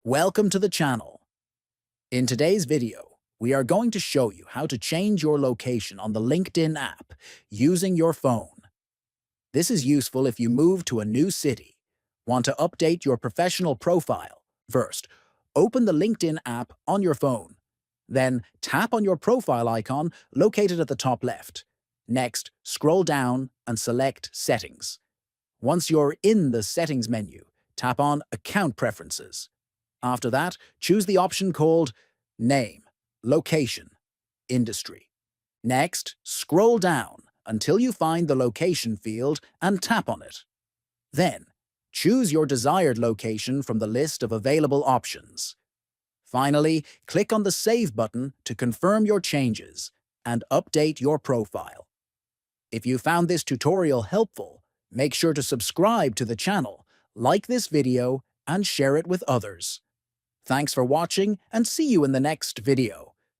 Welcome to the channel. In today's video, we are going to show you how to change your location on the LinkedIn app using your phone. This is useful if you move to a new city, want to update your professional profile. First, open the LinkedIn app on your phone. Then tap on your profile icon located at the top left. Next, scroll down and select Settings. Once you're in the Settings menu, tap on Account Preferences. After that, choose the option called Name, Location, Industry. Next, scroll down until you find the location field and tap on it. Then, choose your desired location from the list of available options. Finally, click on the Save button to confirm your changes and update your profile. If you found this tutorial helpful, make sure to subscribe to the channel, like this video, and share it with others. Thanks for watching and see you in the next video.